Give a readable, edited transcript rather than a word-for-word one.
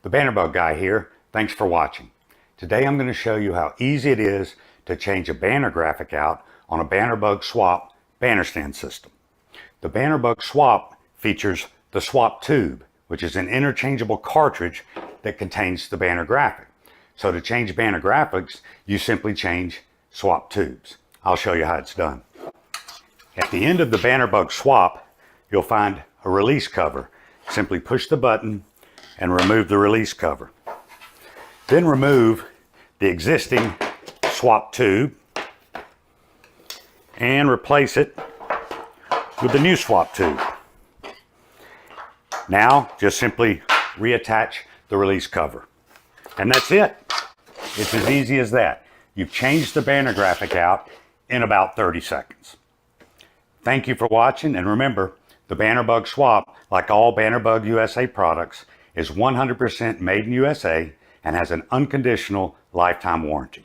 The BannerBug guy here. Thanks for watching. Today I'm going to show you how easy it is to change a banner graphic out on a BannerBug swap banner stand system. The BannerBug swap features the swap tube, which is an interchangeable cartridge that contains the banner graphic. So to change banner graphics, you simply change swap tubes. I'll show you how it's done. At the end of the BannerBug swap, you'll find a release cover. Simply push the button and remove the release cover. Then remove the existing swap tube and replace it with the new swap tube. Now just simply reattach the release cover. And that's it. It's as easy as that. You've changed the banner graphic out in about 30 seconds. Thank you for watching, and remember, the BannerBug swap, like all BannerBug USA products, is 100% made in USA and has an unconditional lifetime warranty.